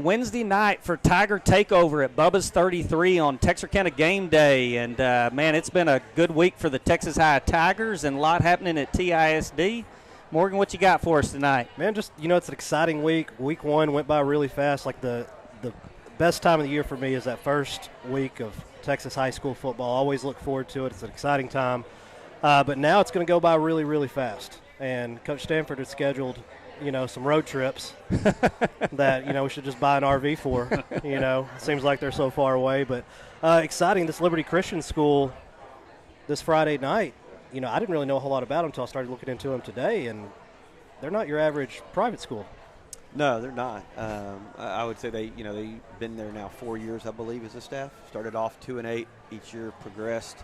on Wednesday night for Tiger Takeover at Bubba's 33 on Texarkana Gameday. And, man, it's been a good week for the Texas High Tigers and a lot happening at TISD. Morgan, what you got for us tonight? Man, just, it's an exciting week. Week one went by really fast. Like the best time of the year for me is that first week of Texas high school football. I always look forward to it. It's an exciting time. But now it's going to go by really, really fast. And Coach Stanford has scheduled, some road trips that, we should just buy an RV for. It seems like they're so far away. But exciting, this Liberty Christian School this Friday night, I didn't really know a whole lot about them until I started looking into them today, and they're not your average private school. No, they're not. I would say they've been there now 4 years, I believe, as a staff. Started off 2-8 each year, progressed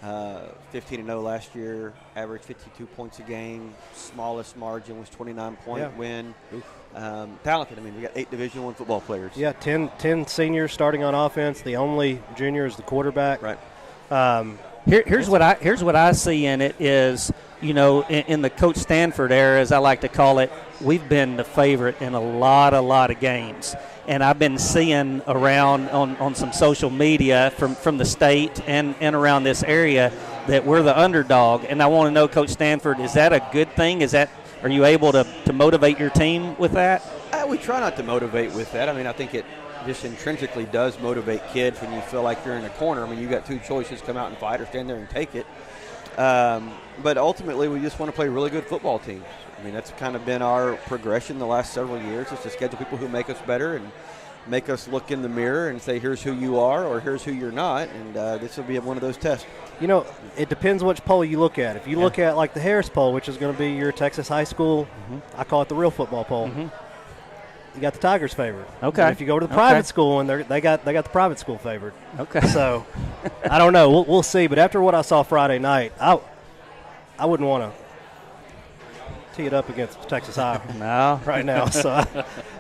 15-0 last year, averaged 52 points a game. Smallest margin was 29-point win. Talented. I mean, we got 8 Division I football players. Yeah, 10 seniors starting on offense. The only junior is the quarterback. Right. Here's what I see in it is, in the Coach Stanford era, as I like to call it, we've been the favorite in a lot of games. And I've been seeing around on some social media from the state and around this area that we're the underdog. And I want to know, Coach Stanford, is that a good thing? Are you able to motivate your team with that? We try not to motivate with that. I mean, I think it just intrinsically does motivate kids when you feel like you're in a corner. I mean, you got 2 choices: come out and fight or stand there and take it. But ultimately, we just want to play a really good football team. I mean, that's kind of been our progression the last several years, is to schedule people who make us better and make us look in the mirror and say, here's who you are or here's who you're not, and this will be one of those tests. It depends which poll you look at. If you look at, like, the Harris poll, which is going to be your Texas high school, I call it the real football poll. You got the Tigers favored. Okay. And if you go to the private school, and they got the private school favored. Okay. So, I don't know. We'll see. But after what I saw Friday night, I wouldn't want to tee it up against Texas High right now. So,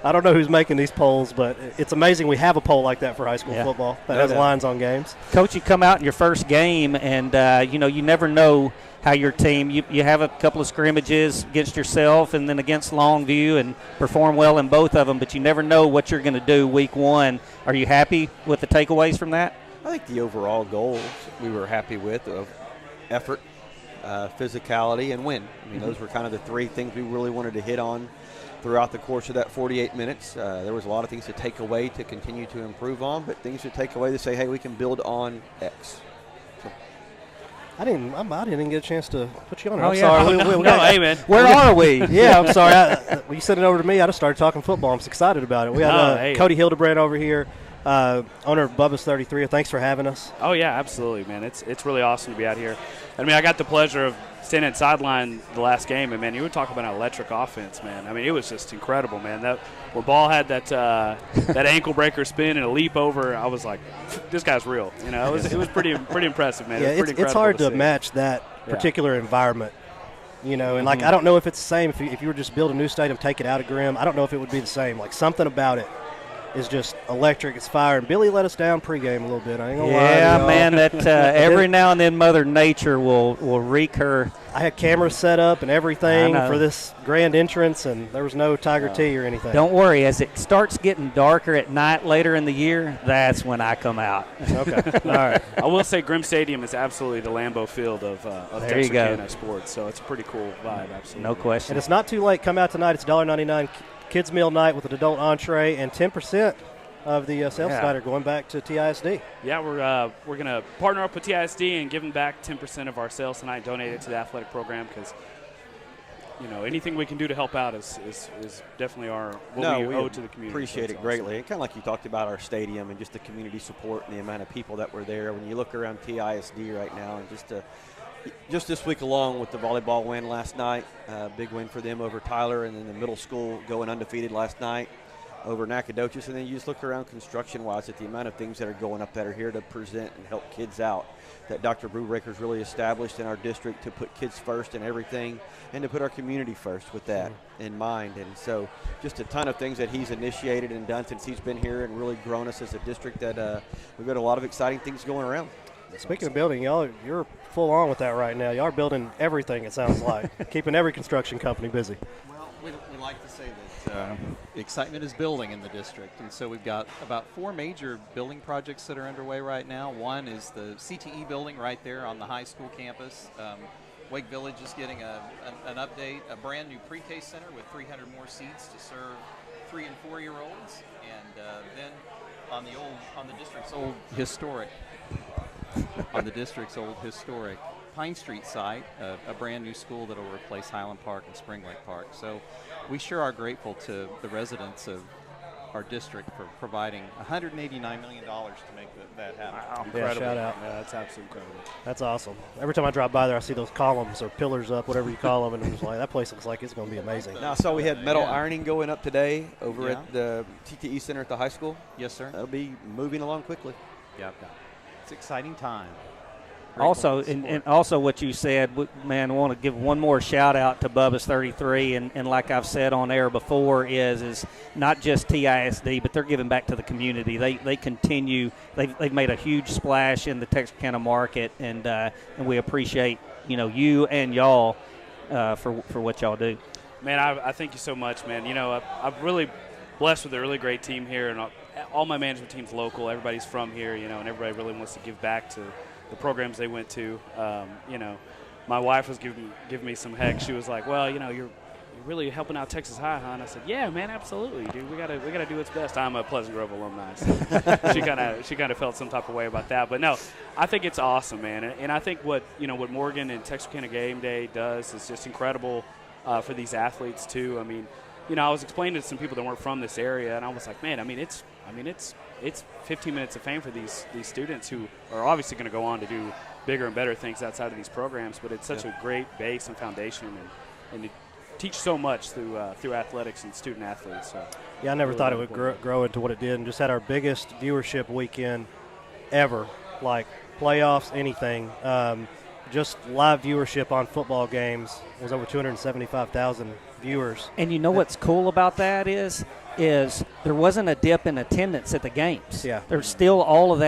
I don't know who's making these polls, but it's amazing we have a poll like that for high school football that has lines on games. Coach, you come out in your first game, and, you never know how your team, you have a couple of scrimmages against yourself and then against Longview and perform well in both of them, but you never know what you're going to do week one. Are you happy with the takeaways from that? I think the overall goals we were happy with of effort, physicality, and win. I mean, those were kind of the 3 things we really wanted to hit on throughout the course of that 48 minutes. There was a lot of things to take away to continue to improve on, but things to take away to say, hey, we can build on X. I didn't get a chance to put you on it. I'm sorry. Hey, man. Where are we? Yeah, I'm sorry. When you sent it over to me, I just started talking football. I'm excited about it. We had Cody Hildebrand over here, owner of Bubba's 33. Thanks for having us. Oh, yeah, absolutely, man. It's really awesome to be out here. I mean, I got the pleasure of standing at sideline the last game, and, man, you would talk about an electric offense, man. I mean, it was just incredible, man. When Ball had that ankle breaker spin and a leap over, I was like, this guy's real. It was pretty impressive, man. Yeah, it's hard to match that particular environment, and, like, I don't know if it's the same if you were just build a new stadium, take it out of Grimm. I don't know if it would be the same. Like, something about it is just electric. It's fire. And Billy let us down pregame a little bit. I ain't gonna lie. Yeah, man, that every now and then Mother Nature will wreak her. I had cameras set up and everything for this grand entrance, and there was no Tiger Tea or anything. Don't worry. As it starts getting darker at night later in the year, that's when I come out. Okay. All right. I will say Grimm Stadium is absolutely the Lambeau Field of Texarkana sports, so it's a pretty cool vibe, absolutely. No question. And it's not too late. Come out tonight. It's $1.99 kids meal night with an adult entree, and 10% of the sales tonight are going back to TISD. Yeah, we're going to partner up with TISD and give them back 10% of our sales tonight, donate it to the athletic program, because anything we can do to help out is definitely we owe to the community. Appreciate it greatly. And kind of like you talked about our stadium and just the community support and the amount of people that were there. When you look around TISD right now, and just this week along with the volleyball win last night, big win for them over Tyler, and then the middle school going undefeated last night over Nacogdoches. And then you just look around construction-wise at the amount of things that are going up that are here to present and help kids out, that Dr. Brubaker's really established in our district to put kids first in everything and to put our community first with that in mind. And so just a ton of things that he's initiated and done since he's been here and really grown us as a district that we've got a lot of exciting things going around. Speaking of building, you're full on with that right now. Y'all are building everything, it sounds like, keeping every construction company busy. Well, we like to say that excitement is building in the district, and so we've got about 4 major building projects that are underway right now. One is the CTE building right there on the high school campus. Wake Village is getting an update, a brand new pre-K center with 300 more seats to serve 3- and 4-year-olds, and then on the district's old historic Pine Street site, a brand new school that will replace Highland Park and Spring Lake Park. So we sure are grateful to the residents of our district for providing $189 million to make that happen. Wow. Yeah, shout out. Yeah, that's absolutely incredible. That's awesome. Every time I drive by there, I see those columns or pillars up, whatever you call them, and I'm just like, that place looks like it's going to be amazing. Now, I saw we had metal ironing going up today over at the TTE Center at the high school. Yes, sir. That'll be moving along quickly. Yeah, it's an exciting time. Also, and also what you said, man, I want to give one more shout out to Bubba's 33, and like I've said on air before, is not just TISD, but they're giving back to the community. They continue. They've made a huge splash in the Texarkana market, and we appreciate you and y'all for what y'all do. Man, I thank you so much, man. I'm really blessed with a really great team here, and all my management team's local. Everybody's from here, and everybody really wants to give back to the programs they went to. My wife was giving me some heck. She was like, "Well, you're really helping out Texas High, huh?" And I said, "Yeah, man, absolutely, dude. We gotta do what's best." I'm a Pleasant Grove alumni, so she kind of felt some type of way about that. But no, I think it's awesome, man. And I think what Morgan and Texarkana Gameday does is just incredible for these athletes too. I mean, I was explaining to some people that weren't from this area, and I was like, man, it's 15 minutes of fame for these students who are obviously going to go on to do bigger and better things outside of these programs, but it's such a great base and foundation, and it teach so much through athletics and student athletes. So yeah, I never thought it would grow into what it did, and just had our biggest viewership weekend ever, like playoffs, anything. Just live viewership on football games was over 275,000 viewers. And what's cool about that is there wasn't a dip in attendance at the games. Yeah. There's still all of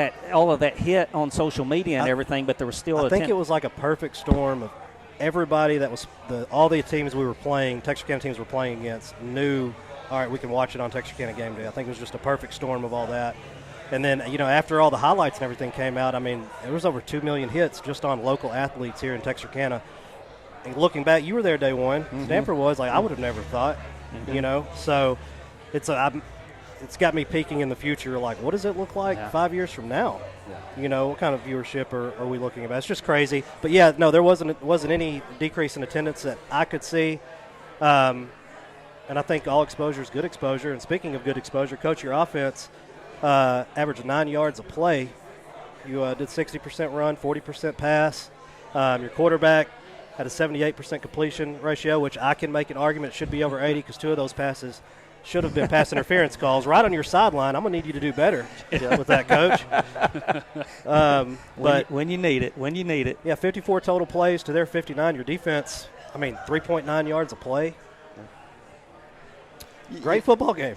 that hit on social media and everything, but there was still I think it was like a perfect storm of everybody that was all the teams we were playing, Texarkana teams were playing against, knew, all right, we can watch it on Texarkana Gameday. I think it was just a perfect storm of all that. And then, after all the highlights and everything came out, I mean, there was over 2 million hits just on local athletes here in Texarkana. And looking back, you were there day one. Mm-hmm. Stanford was. I would have never thought, So it's got me peeking in the future, like, what does it look like 5 years from now? Yeah. What kind of viewership are we looking at? It's just crazy. But, yeah, no, there wasn't any decrease in attendance that I could see. And I think all exposure is good exposure. And speaking of good exposure, Coach, your offense – averaged 9 yards a play. You did 60% run, 40% pass. Your quarterback had a 78% completion ratio, which I can make an argument should be over 80 because 2 of those passes should have been pass interference calls right on your sideline. I'm going to need you to do better with that, Coach. But when you need it. Yeah, 54 total plays to their 59. Your defense, 3.9 yards a play. Great football game.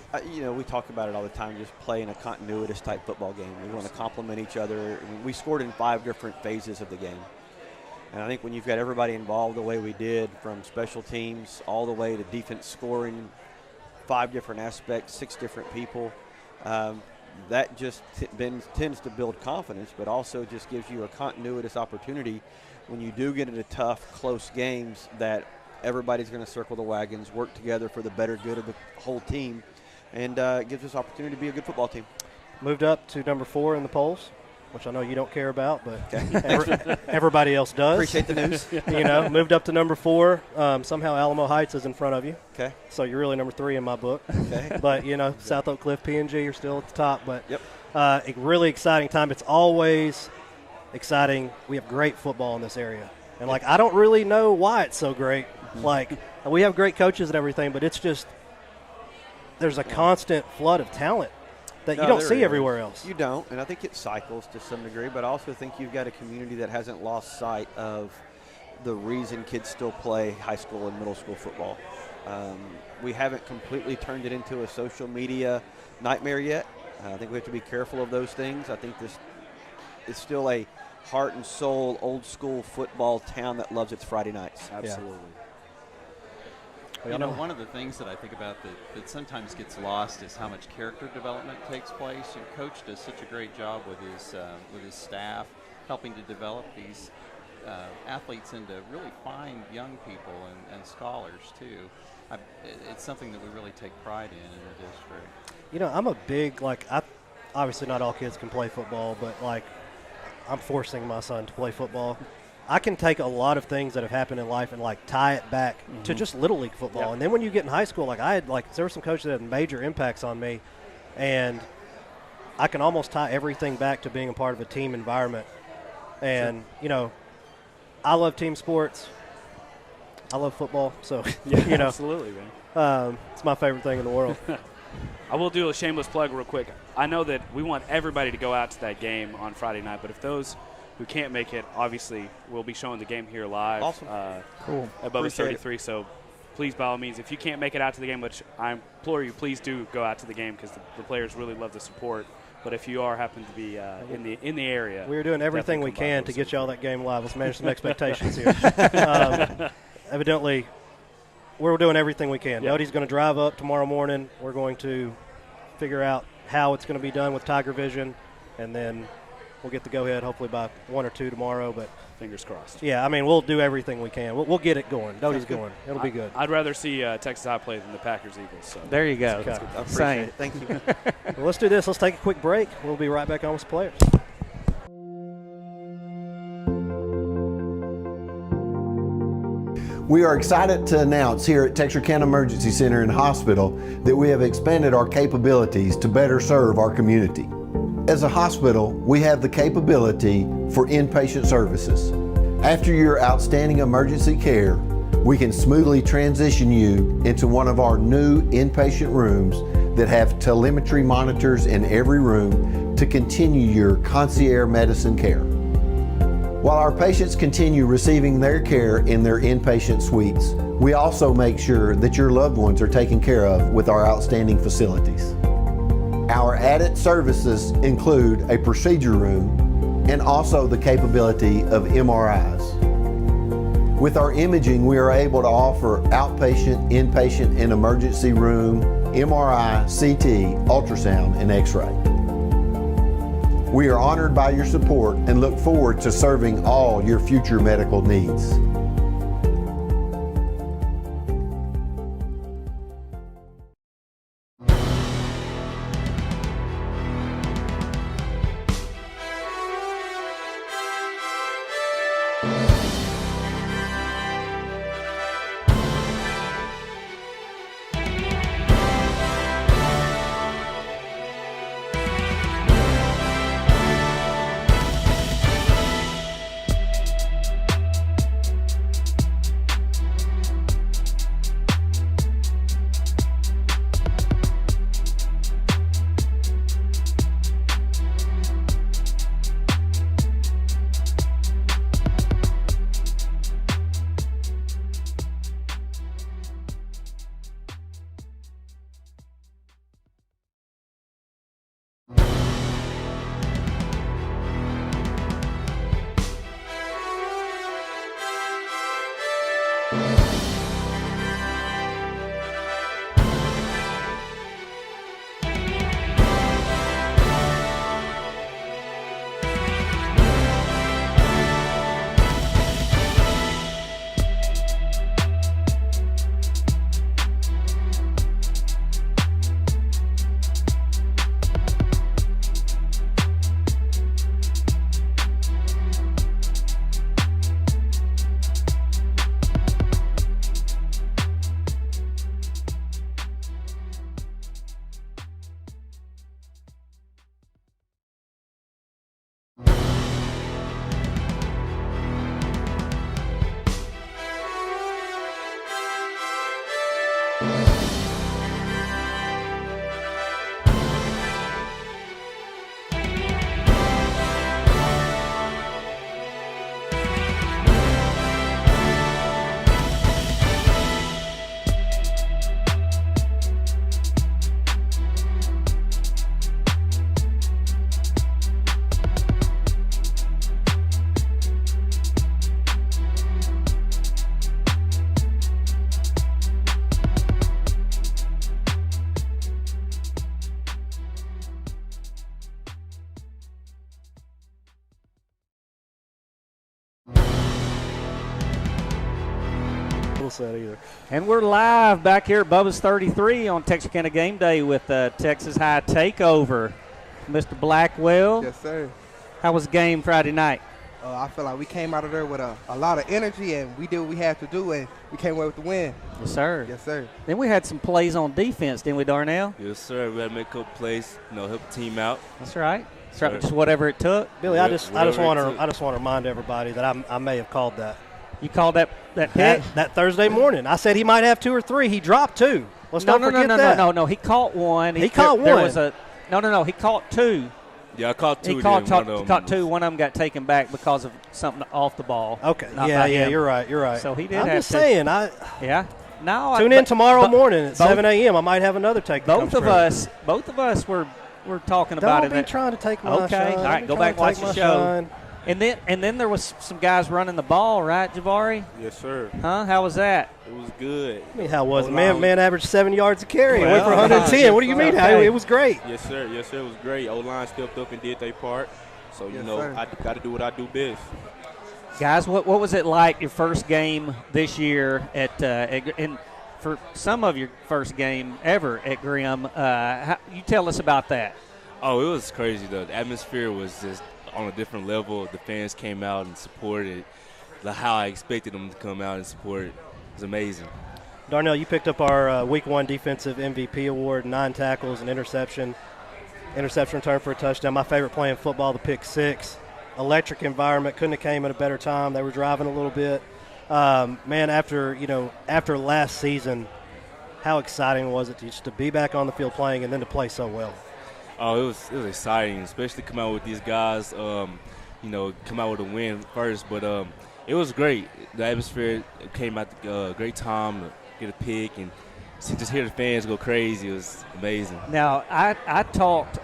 We talk about it all the time, just playing a continuous type football game. We want to complement each other. We scored in 5 different phases of the game. And I think when you've got everybody involved the way we did, from special teams all the way to defense scoring, 5 different aspects, 6 different people, that just tends to build confidence, but also just gives you a continuous opportunity when you do get into tough, close games that everybody's going to circle the wagons, work together for the better good of the whole team, and it gives us opportunity to be a good football team. Moved up to number 4 in the polls, which I know you don't care about, but everybody else does. Appreciate the news. Moved up to number 4. Somehow Alamo Heights is in front of you. Okay. So you're really number 3 in my book. Okay. But, South Oak Cliff, P&G are still at the top. But a really exciting time. It's always exciting. We have great football in this area. And, I don't really know why it's so great. We have great coaches and everything, but it's just there's a constant flood of talent that you don't see everywhere else. You don't, and I think it cycles to some degree, but I also think you've got a community that hasn't lost sight of the reason kids still play high school and middle school football. We haven't completely turned it into a social media nightmare yet. I think we have to be careful of those things. I think this is still a heart and soul, old school football town that loves its Friday nights. Absolutely. One of the things that I think about that sometimes gets lost is how much character development takes place. And Coach does such a great job with his staff, helping to develop these athletes into really fine young people and scholars too. It's something that we really take pride in the district. I'm a big obviously not all kids can play football, but I'm forcing my son to play football. I can take a lot of things that have happened in life and tie it back to just Little League football. Yep. And then when you get in high school, there were some coaches that had major impacts on me, and I can almost tie everything back to being a part of a team environment. And, I love team sports. I love football. So, Absolutely, man. It's my favorite thing in the world. I will do a shameless plug real quick. I know that we want everybody to go out to that game on Friday night, but if those who can't make it, obviously, we'll be showing the game here live. Awesome. Cool. At Bubba's 33. So please, by all means, if you can't make it out to the game, which I implore you, please do go out to the game because the players really love the support. But if you happen to be in the area, we're doing everything we can to get y'all that game live. Let's manage some expectations here. Evidently, we're doing everything we can. Yep. Doty's going to drive up tomorrow morning. We're going to figure out how it's going to be done with Tiger Vision, and then we'll get the go-ahead hopefully by 1 or 2 tomorrow. But fingers crossed. Yeah, we'll do everything we can. We'll get it going. Doty's going. It'll be good. I'd rather see Texas High play than the Packers-Eagles. So. There you go. Okay. I appreciate Same. it. Thank you. Well, let's do this. Let's take a quick break. We'll be right back on with some players. We are excited to announce here at Texarkana Emergency Center and Hospital that we have expanded our capabilities to better serve our community. As a hospital, we have the capability for inpatient services. After your outstanding emergency care, we can smoothly transition you into one of our new inpatient rooms that have telemetry monitors in every room to continue your concierge medicine care. While our patients continue receiving their care in their inpatient suites, we also make sure that your loved ones are taken care of with our outstanding facilities. Our added services include a procedure room and also the capability of MRIs. With our imaging, we are able to offer outpatient, inpatient, and emergency room, MRI, CT, ultrasound, and X-ray. We are honored by your support and look forward to serving all your future medical needs. upset either. And we're live back here at Bubba's 33 on Texarkana Game Day with Texas High Takeover. Mr. Blackwell. Yes, sir. How was the game Friday night? I feel like we came out of there with a lot of energy, and we did what we had to do, and we came away with the win. Yes, sir. Yes, sir. Then we had some plays on defense, didn't we, Darnell? Yes, sir. We had to make a couple plays, help the team out. That's right. That's right. Just whatever it took. Billy, I just want to remind everybody that I may have called that. You called that pick? That Thursday morning. I said he might have 2 or 3. He dropped 2. Let's not forget that. No. He caught one. He caught there one. Was a no. He caught 2. Yeah, I caught 2. He caught 2. One of them got taken back because of something off the ball. Okay. Yeah. You're right. So he did. I'm have just saying. Yeah. No. Tune in tomorrow morning at 7 a.m. I might have another take. Both of us were talking about it. Don't be trying to take my shine. Okay. All right. Go back and watch the show. And then there was some guys running the ball, right, Javari? Yes, sir. Huh? How was that? It was good. I mean, how was it? Man averaged 7 yards a carry. Went for 110. What do you mean? Okay. It was great. Yes, sir. It was great. O-line stepped up and did their part. So, sir. I got to do what I do best. Guys, what was it like your first game this year and for some of your first game ever at Grimm? You tell us about that. Oh, it was crazy, though. The atmosphere was just on a different level. The fans came out and supported how I expected them to come out and support it. It was amazing. Darnell, you picked up our Week 1 Defensive MVP award, 9 tackles, an interception return for a touchdown. My favorite play in football, the pick 6. Electric environment, couldn't have came at a better time. They were driving a little bit. Man, after last season, how exciting was it just to be back on the field playing and then to play so well? Oh, it was exciting, especially come out with these guys, come out with a win first. But it was great. The atmosphere came out a great time to get a pick and just hear the fans go crazy. It was amazing. Now, I talked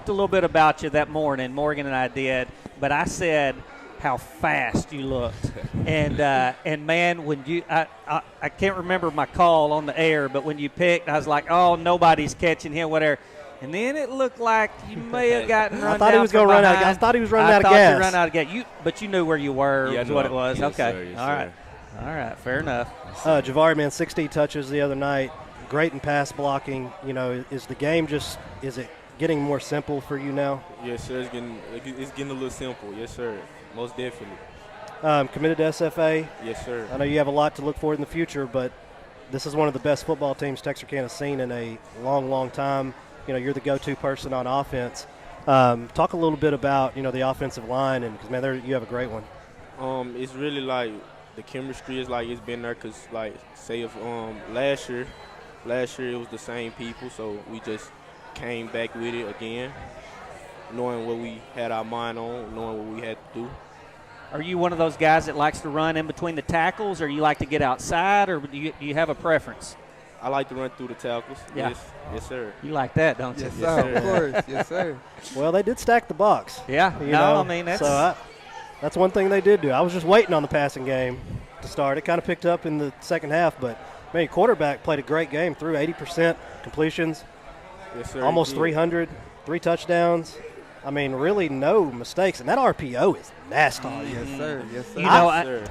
a little bit about you that morning, Morgan and I did, but I said how fast you looked. and man, when I can't remember my call on the air, but when you picked, I was like, oh, nobody's catching him, whatever. And then it looked like you may have gotten run I thought he was going to run out. I thought he was running out of gas. I thought you run out of gas. But you knew where you were. Yeah, is what it was. Yes, okay. Sir, yes, All right. Fair enough. Javari, man, 16 touches the other night. Great in pass blocking. Is the game is it getting more simple for you now? Yes, sir. It's getting a little simple. Yes, sir. Most definitely. Committed to SFA. Yes, sir. I know you have a lot to look forward in the future, but this is one of the best football teams Texarkana's seen in a long, long time. You're the go-to person on offense. Talk a little bit about, the offensive line, and because, man, you have a great one. It's really like the chemistry is like it's been there because, like, say if last year it was the same people, so we just came back with it again, knowing what we had our mind on, knowing what we had to do. Are you one of those guys that likes to run in between the tackles, or you like to get outside, or do you have a preference? I like to run through the tackles. Yeah. Yes, sir. You like that, don't you? Yes, sir. Of course. Yes, sir. Well, they did stack the box. Yeah. I mean, that's that's one thing they did do. I was just waiting on the passing game to start. It kind of picked up in the second half, but man, quarterback played a great game. Threw 80% completions. Yes, sir. Almost 300, 3 touchdowns. I mean, really no mistakes, and that RPO is nasty. Oh, yes, sir. Yes, sir.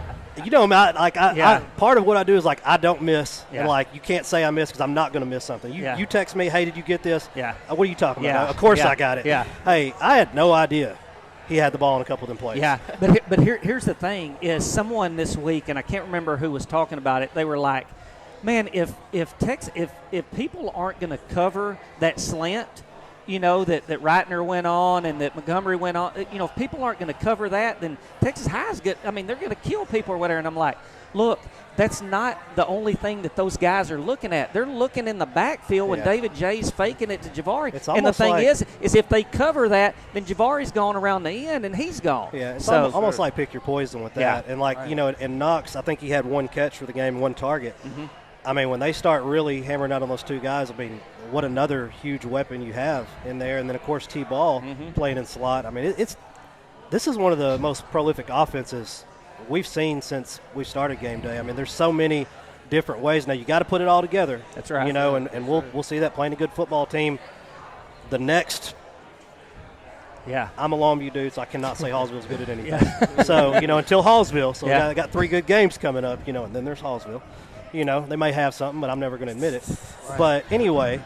Part of what I do is I don't miss, Yeah. and you can't say I miss because I'm not going to miss something. You text me, hey, did you get this? Yeah. What are you talking about? Yeah. Of course Yeah. I got it. Yeah. Hey, I had no idea he had the ball in a couple of them plays. Yeah, but here's the thing: is someone this week, and I can't remember who was talking about it. They were like, "Man, if people aren't going to cover that slant." That Reitner went on and that Montgomery went on. If people aren't going to cover that, then Texas High's good. I mean, they're going to kill people or whatever. And I'm like, look, that's not the only thing that those guys are looking at. They're looking in the backfield when David J's faking it to Javari. And the thing is if they cover that, then Javari's gone around the end and he's gone. Yeah, it's almost like pick your poison with that. And and Knox, I think he had 1 catch for the game, 1 target. Mm-hmm. I mean, when they start really hammering out on those 2 guys, I mean, what another huge weapon you have in there. And then, of course, T-Ball playing in slot. I mean, this is one of the most prolific offenses we've seen since we started Game Day. I mean, there's so many different ways. Now, you got to put it all together. That's right. And we'll see that playing a good football team. The next I'm a Longview dude, so I cannot say Hallsville's good at anything. So, until Hallsville. So I got 3 good games coming up, and then there's Hallsville. They may have something, but I'm never going to admit it. Right. But anyway,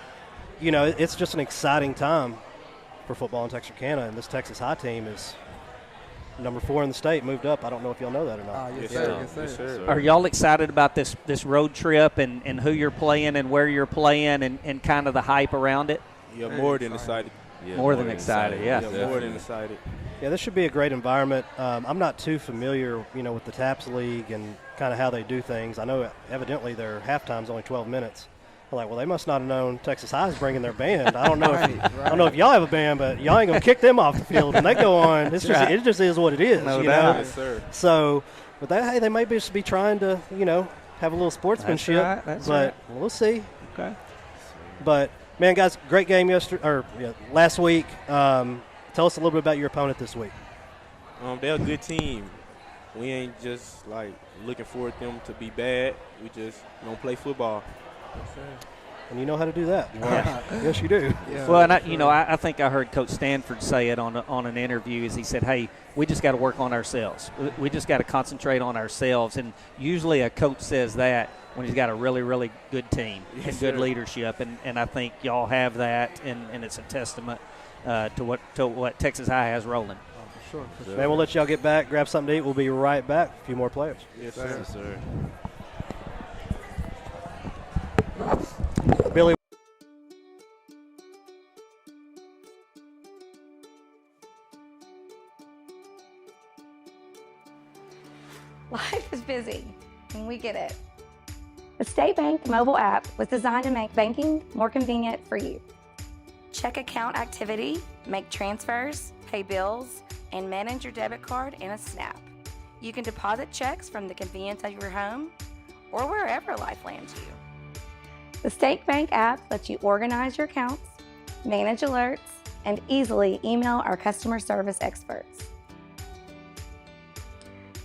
it's just an exciting time for football in Texarkana, and this Texas High team is number 4 in the state, moved up. I don't know if y'all know that or not. Yes, sir. Are y'all excited about this road trip and who you're playing and where you're playing and kind of the hype around it? Yeah, more than excited. Yeah, more than excited, yeah. More than excited. Yeah, this should be a great environment. I'm not too familiar, with the TAPS League and kind of how they do things. I know evidently their halftime's only 12 minutes. I'm like, well, they must not have known Texas High is bringing their band. I don't know I don't know if y'all have a band, but y'all ain't gonna kick them off the field when they go on. It just is what it is. No doubt. Yes, sir. So, but they may just be trying to have a little sportsmanship. That's right. We'll see. Okay. But man, guys, great game last week. Tell us a little bit about your opponent this week. They're a good team. We ain't just looking for them to be bad. We just play football. And you know how to do that. Yeah. Yes, you do. Yeah. Well, and I think I heard Coach Stanford say it on an interview. As he said, "Hey, we just got to work on ourselves. We just got to concentrate on ourselves." And usually a coach says that when he's got a really, really good team and good leadership. And I think y'all have that, and it's a testament to what Texas High has rolling. Sure. Man, we'll let y'all get back, grab something to eat. We'll be right back. A few more players. Yes, sir. Yes, sir. Billy. Life is busy, and we get it. The State Bank mobile app was designed to make banking more convenient for you. Check account activity, make transfers, pay bills, and manage your debit card in a snap. You can deposit checks from the convenience of your home or wherever life lands you. The State Bank app lets you organize your accounts, manage alerts, and easily email our customer service experts.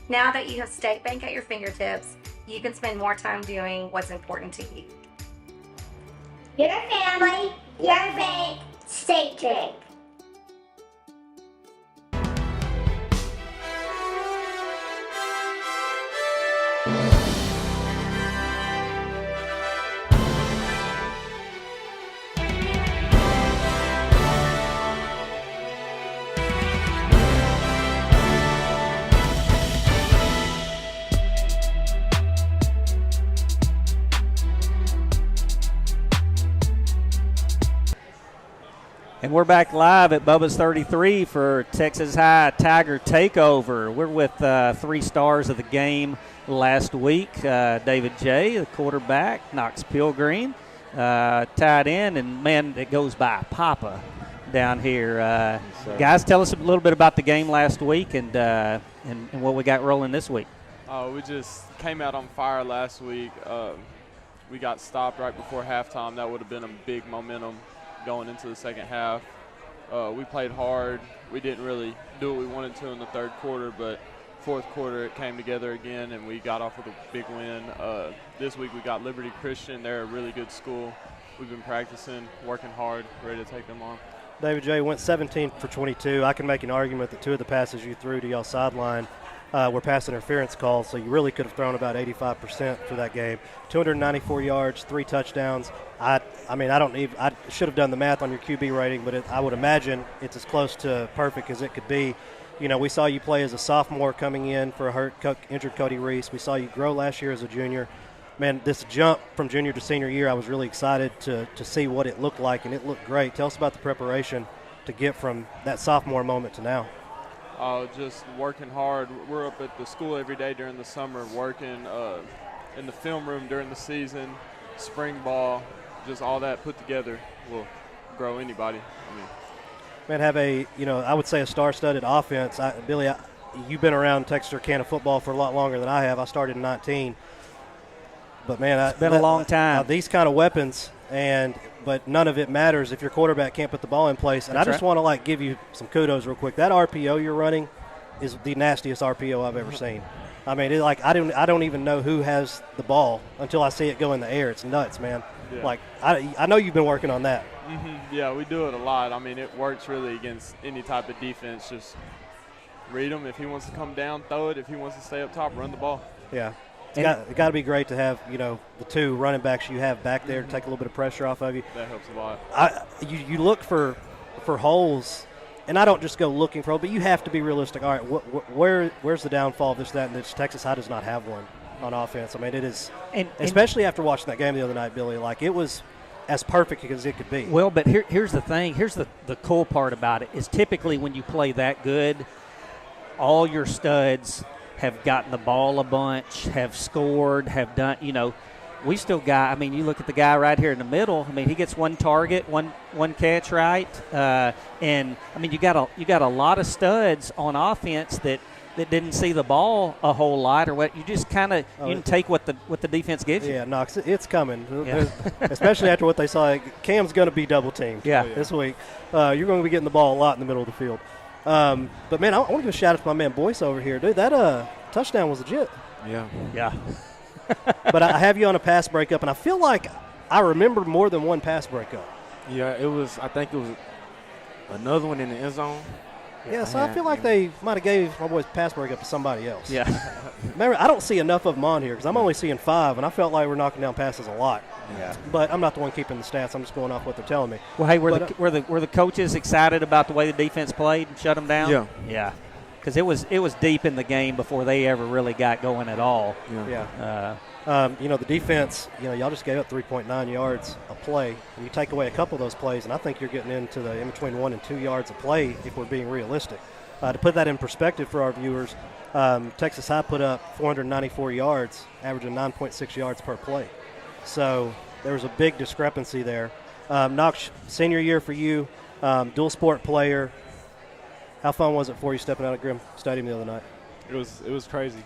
Now that you have State Bank at your fingertips, you can spend more time doing what's important to you. Your family, your bank, State Bank. And we're back live at Bubba's 33 for Texas High Tiger Takeover. We're with 3 stars of the game last week. David J., the quarterback, Knox Pilgrim, tight end, and man, it goes by Papa down here. Guys, tell us a little bit about the game last week and what we got rolling this week. We just came out on fire last week. We got stopped right before halftime. That would have been a big momentum going into the second half. We played hard. We didn't really do what we wanted to in the third quarter, but fourth quarter it came together again, and we got off with a big win. This week we got Liberty Christian. They're a really good school. We've been practicing, working hard, ready to take them on. David J. went 17 for 22. I can make an argument that 2 of the passes you threw to y'all sideline were pass interference calls, so you really could have thrown about 85% for that game. 294 yards, 3 touchdowns. I should have done the math on your QB rating, but I would imagine it's as close to perfect as it could be. We saw you play as a sophomore coming in for a injured Cody Reese. We saw you grow last year as a junior. Man, this jump from junior to senior year, I was really excited to see what it looked like, and it looked great. Tell us about the preparation to get from that sophomore moment to now. Just working hard. We're up at the school every day during the summer, working in the film room during the season, spring ball, just all that put together will grow anybody. Man, have I would say a star-studded offense. Billy, you've been around Texarkana football for a lot longer than I have. I started in 19. But, man, it's been a long time. These kind of weapons, but none of it matters if your quarterback can't put the ball in place. And I just want to give you some kudos real quick. That RPO you're running is the nastiest RPO I've ever seen. I mean, I don't even know who has the ball until I see it go in the air. It's nuts, man. Yeah. I know you've been working on that. Mm-hmm. Yeah, we do it a lot. I mean, it works really against any type of defense. Just read him. If he wants to come down, throw it. If he wants to stay up top, run the ball. Yeah. It's got to be great to have, the two running backs you have back there to take a little bit of pressure off of you. That helps a lot. You look for holes, and I don't just go looking for holes, but you have to be realistic. All right, where's the downfall of this, that, and this? Texas High does not have one on offense. I mean, it is, especially after watching that game the other night, Billy, like it was as perfect as it could be. Well, but here's the thing. Here's the cool part about it is typically when you play that good, all your studs have gotten the ball a bunch, have scored, have done, we still got, I mean, you look at the guy right here in the middle, I mean, he gets one target, one catch, right? And, I mean, you got a lot of studs on offense that didn't see the ball a whole lot or what. You just kind of you can take what the defense gives you. Yeah, Knox, it's coming. Yeah. Especially after what they saw. Cam's going to be double teamed this week. You're going to be getting the ball a lot in the middle of the field. But, man, I want to give a shout-out to my man Boyce over here. Dude, that touchdown was legit. Yeah. But I have you on a pass breakup, and I feel like I remember more than one pass breakup. Yeah, I think it was another one in the end zone. Yeah, so I feel like they might have gave my boy's pass breakup to somebody else. Yeah. Remember, I don't see enough of them on here because I'm only seeing 5, and I felt like we're knocking down passes a lot. Yeah. But I'm not the one keeping the stats. I'm just going off what they're telling me. Well, hey, were the coaches excited about the way the defense played and shut them down? Yeah. Yeah. Because it was deep in the game before they ever really got going at all. Yeah. The defense, y'all just gave up 3.9 yards a play. And you take away a couple of those plays, and I think you're getting into the in between 1 and 2 yards a play if we're being realistic. To put that in perspective for our viewers, Texas High put up 494 yards, averaging 9.6 yards per play. So there was a big discrepancy there. Knox, senior year for you, dual sport player. How fun was it for you stepping out at Grimm Stadium the other night? It was crazy.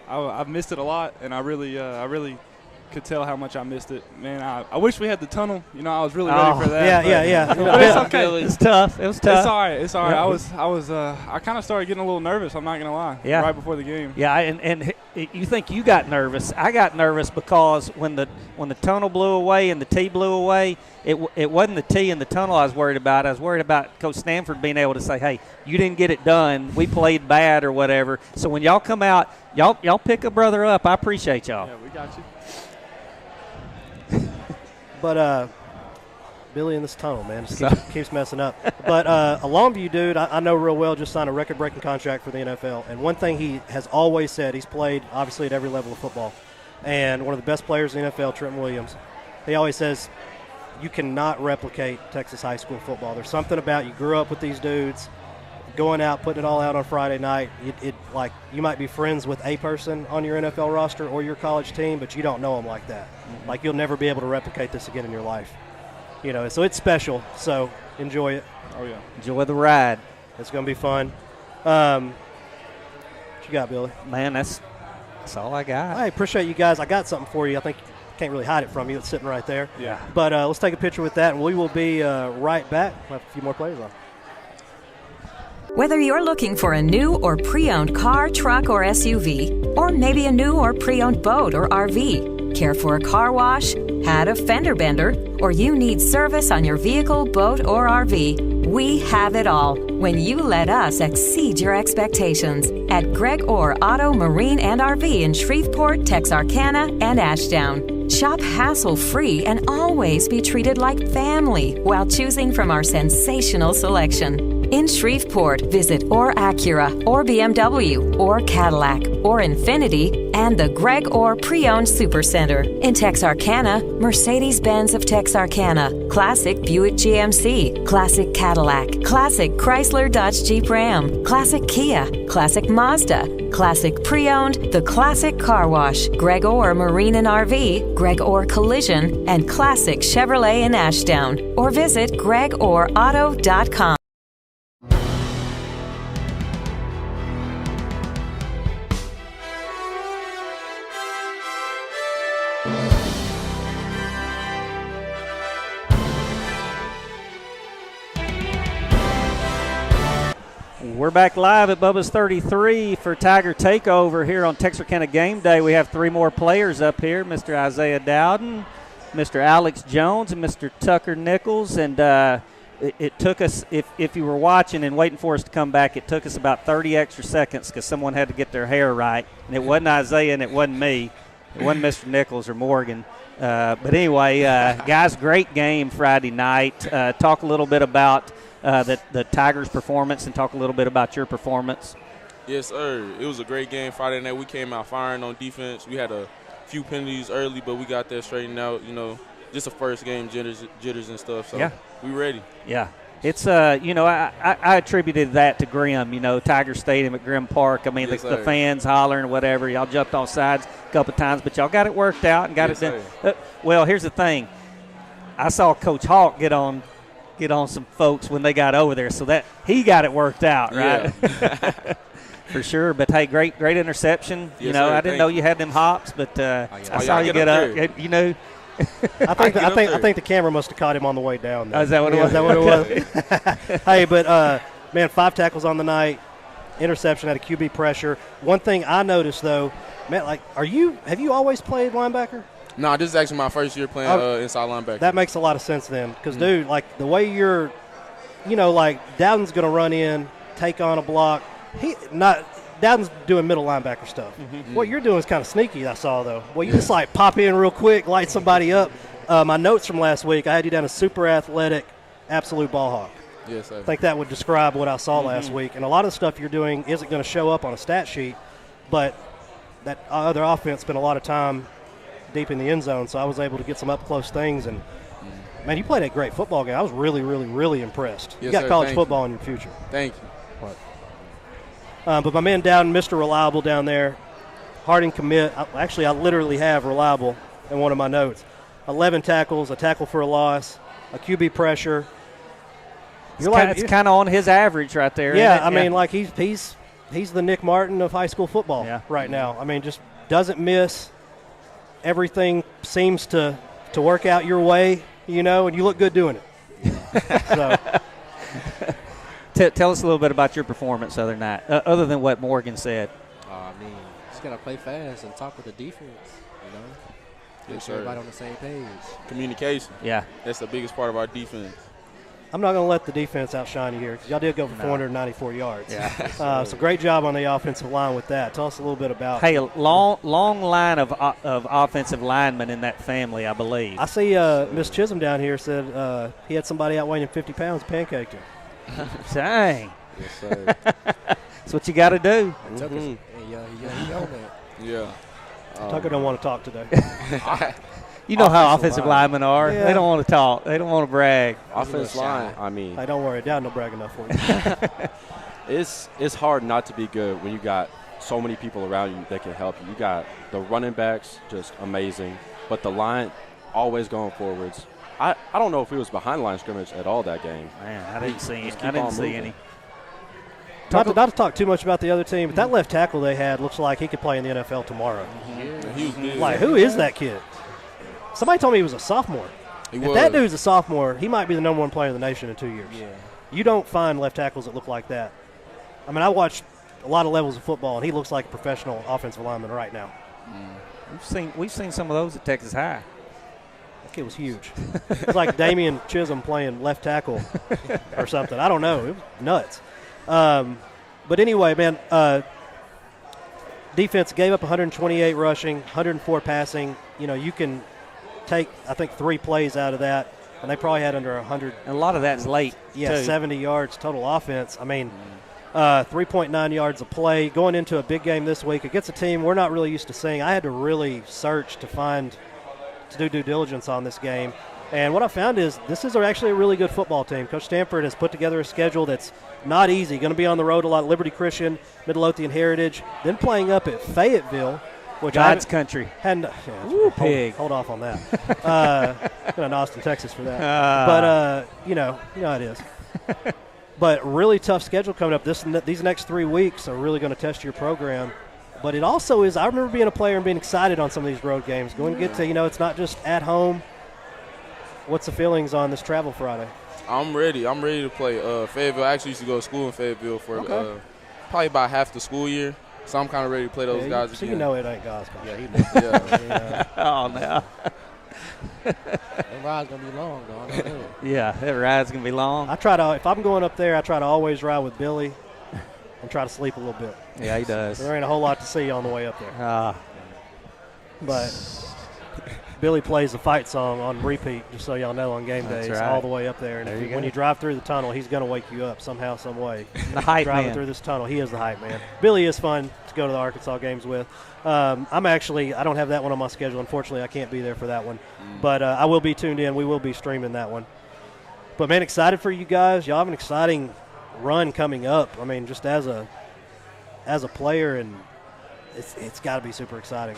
I've missed it a lot, and I really could tell how much I missed it. Man, I wish we had the tunnel. I was really ready for that. Yeah. But it's okay. It's tough. It was tough. It's all right. I kind of started getting a little nervous. I'm not gonna lie. Yeah. Right before the game. Yeah, and you think you got nervous? I got nervous because when the tunnel blew away and the tee blew away, it wasn't the tee and the tunnel I was worried about. I was worried about Coach Stanford being able to say, "Hey, you didn't get it done. We played bad or whatever." So when y'all come out, y'all pick a brother up. I appreciate y'all. Yeah, we got you. But Billy in this tunnel, man, just keeps messing up. But a Longview dude I know real well just signed a record-breaking contract for the NFL. And one thing he has always said, he's played obviously at every level of football, and one of the best players in the NFL, Trent Williams, he always says you cannot replicate Texas high school football. There's something about you grew up with these dudes, going out, putting it all out on Friday night. It like you might be friends with a person on your NFL roster or your college team, but you don't know them like that. Mm-hmm. Like you'll never be able to replicate this again in your life. So it's special. So enjoy it. Oh yeah, enjoy the ride. It's gonna be fun. What you got, Billy? Man, that's all I got. I appreciate you guys. I got something for you. I think can't really hide it from you. It's sitting right there. Yeah. But let's take a picture with that, and we will be right back. We'll have a few more players on. Whether you're looking for a new or pre-owned car, truck, or SUV, or maybe a new or pre-owned boat or RV, care for a car wash, had a fender bender, or you need service on your vehicle, boat, or RV, we have it all when you let us exceed your expectations at Greg Orr Auto, Marine, and RV in Shreveport, Texarkana, and Ashdown. Shop hassle-free and always be treated like family while choosing from our sensational selection. In Shreveport, visit Orr Acura, or BMW, or Cadillac, or Infiniti, and the Greg Orr Pre-Owned Supercenter. In Texarkana, Mercedes-Benz of Texarkana, Classic Buick GMC, Classic Cadillac, Classic Chrysler Dodge Jeep Ram, Classic Kia, Classic Mazda, Classic Pre-Owned, The Classic Car Wash, Greg Orr Marine and RV, Greg Orr Collision, and Classic Chevrolet in Ashdown. Or visit gregorrauto.com. We're back live at Bubba's 33 for Tiger Takeover here on Texarkana Game Day. We have 3 more players up here, Mr. Isaiah Dowden, Mr. Alex Jones, and Mr. Tucker Nichols. And it took us, if you were watching and waiting for us to come back, it took us about 30 extra seconds because someone had to get their hair right. And it wasn't Isaiah and it wasn't me. It wasn't Mr. Nichols or Morgan. But anyway, guys, great game Friday night. Talk a little bit about the Tigers' performance and talk a little bit about your performance. Yes, sir. It was a great game Friday night. We came out firing on defense. We had a few penalties early, but we got that straightened out. Just a first game jitters and stuff. So we ready. Yeah. It's, I attributed that to Grimm, Tiger Stadium at Grimm Park. I mean, the fans hollering, whatever. Y'all jumped off sides a couple of times, but y'all got it worked out and got it done. Well, here's the thing. I saw Coach Hawk get on some folks when they got over there, so that he got it worked out, right? Yeah. For sure. But, hey, great interception. Yes, I didn't know you had them hops, but I saw you get up. I think the camera must have caught him on the way down. Oh, is that what it was? Is that what it was? Hey, but, man, 5 tackles on the night, interception, had a QB pressure. One thing I noticed, though, man, have you always played linebacker? No, this is actually my first year playing inside linebacker. That makes a lot of sense then because, dude, the way you're, Dowden's going to run in, take on a block. Dowden's doing middle linebacker stuff. Mm-hmm. What you're doing is kind of sneaky, I saw, though. Well, you just, pop in real quick, light somebody up. My notes from last week, I had you down as super athletic, absolute ball hawk. Yes, sir. I think that would describe what I saw last week. And a lot of the stuff you're doing isn't going to show up on a stat sheet, but that other offense spent a lot of time deep in the end zone, so I was able to get some up-close things. And, man, you played a great football game. I was really, really, really impressed. Yes, you got sir. college football in your future. Thank you. But my man down, Mr. Reliable down there, Harding commit. I literally have Reliable in one of my notes. 11 tackles, a tackle for a loss, a QB pressure. It's kind of on his average right there. Yeah, I mean, he's the Nick Martin of high school football right now. I mean, just doesn't miss. Everything seems to work out your way, and you look good doing it. So. Tell us a little bit about your performance the other night, other than what Morgan said. Just got to play fast and talk with the defense, Get everybody on the same page. Communication. Yeah. That's the biggest part of our defense. I'm not going to let the defense outshine you here because y'all did go for 494 yards. Yeah. So great job on the offensive line with that. Tell us a little bit about. Hey, long line of offensive linemen in that family, I believe. I see Miss Chisholm down here said he had somebody out weighing 50 pounds pancaked him. Dang. Yes, sir. That's what you got to do. Yeah. Tucker don't want to talk today. You know how offensive linemen are. Yeah. They don't want to talk. They don't want to brag. Offensive line, Hey, don't worry. Dad don't brag enough for you. It's hard not to be good when you got so many people around you that can help you. You got the running backs, just amazing. But the line, always going forwards. I don't know if we was behind line scrimmage at all that game. Man, I didn't see any. Not to talk too much about the other team, but that left tackle they had looks like he could play in the NFL tomorrow. Yeah, he was good. Who is that kid? Somebody told me he was a sophomore. If that dude's a sophomore, he might be the number 1 player in the nation in 2 years. Yeah. You don't find left tackles that look like that. I mean, I watched a lot of levels of football, and he looks like a professional offensive lineman right now. We've seen some of those at Texas High. That kid was huge. It's like Damian Chisholm playing left tackle or something. I don't know. It was nuts. But anyway, man, defense gave up 128 rushing, 104 passing. You can take, I think, 3 plays out of that, and they probably had under 100. And a lot of that's late. Yeah, too. 70 yards total offense. I mean, 3.9 yards a play. Going into a big game this week against a team we're not really used to seeing. I had to really search to do due diligence on this game. And what I found is this is actually a really good football team. Coach Stanford has put together a schedule that's not easy. Going to be on the road a lot. Liberty Christian, Midlothian Heritage, then playing up at Fayetteville, which God's country. Hold off on that. Been in Austin, Texas for that. But you know how it is. But really tough schedule coming up. These next 3 weeks are really going to test your program. But it also is. I remember being a player and being excited on some of these road games. Going to get to it's not just at home. What's the feelings on this travel Friday? I'm ready. I'm ready to play. Fayetteville. I actually used to go to school in Fayetteville for probably about half the school year. So I'm kind of ready to play those guys again. So you know it ain't God's country. Yeah. Oh, no. That ride's going to be long, though. I know that. Yeah, that ride's going to be long. If I'm going up there, I try to always ride with Billy and try to sleep a little bit. Yeah, he does. There ain't a whole lot to see on the way up there. but Billy plays the fight song on repeat, just so y'all know, on game days, right. all the way up there. And There you when go. you drive through the tunnel, he's going to wake you up somehow, some way. The hype Driving man. through this tunnel, he is the hype man. Billy is fun to go to the Arkansas games with. I don't have that one on my schedule. Unfortunately, I can't be there for that one. But I will be tuned in. We will be streaming that one. But, man, excited for you guys. Y'all have an exciting run coming up. I mean, just as a player, and it's got to be super exciting.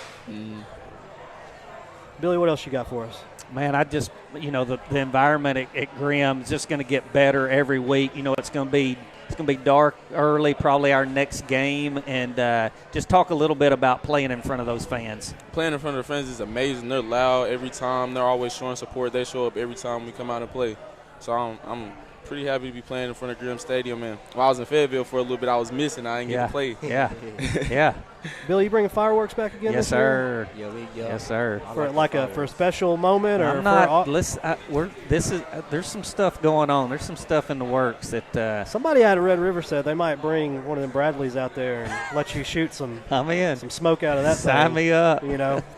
Billy, what else you got for us? Man, I just, the environment at Grimm is just going to get better every week. It's going to be dark early, probably our next game, and just talk a little bit about playing in front of those fans. Playing in front of the fans is amazing. They're loud every time. They're always showing support. They show up every time we come out and play. So I'm pretty happy to be playing in front of Grimm Stadium. And while I was in Fayetteville for a little bit, I was missing. I didn't get to play. Yeah. Billy, you bringing fireworks back again Yes, this year? sir. Yeah, Yes, sir. For a special moment, or I'm not. There's some stuff going on. There's some stuff in the works that. Somebody out of Red River said they might bring one of them Bradleys out there and let you shoot some. I'm in. Some smoke out of that. Sign me up.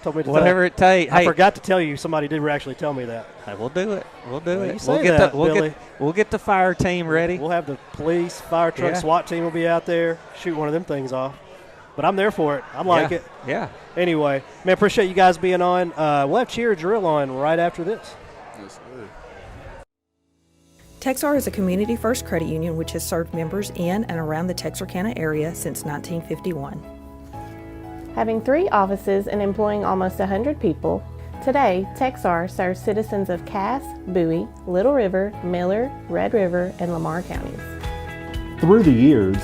Told me to whatever it takes. I forgot to tell you. Somebody did actually tell me that. Hey, we'll do it. We'll do Well, it. you say that, Billy. We'll get the fire team ready. We'll have the police, fire truck, SWAT team will be out there, shoot one of them things off. But I'm there for it. I like it. Yeah. Anyway, man, appreciate you guys being on. We'll have Cheer Drill on right after this. Yes, sir. Texar is a community-first credit union which has served members in and around the Texarkana area since 1951. Having 3 offices and employing almost 100 people, today Texar serves citizens of Cass, Bowie, Little River, Miller, Red River, and Lamar counties. Through the years,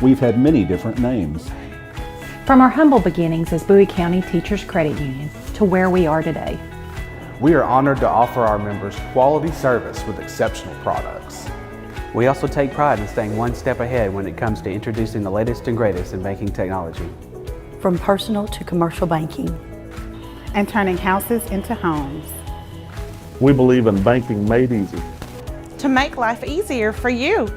we've had many different names. From our humble beginnings as Bowie County Teachers Credit Union to where we are today. We are honored to offer our members quality service with exceptional products. We also take pride in staying one step ahead when it comes to introducing the latest and greatest in banking technology. From personal to commercial banking. And turning houses into homes. We believe in banking made easy. To make life easier for you.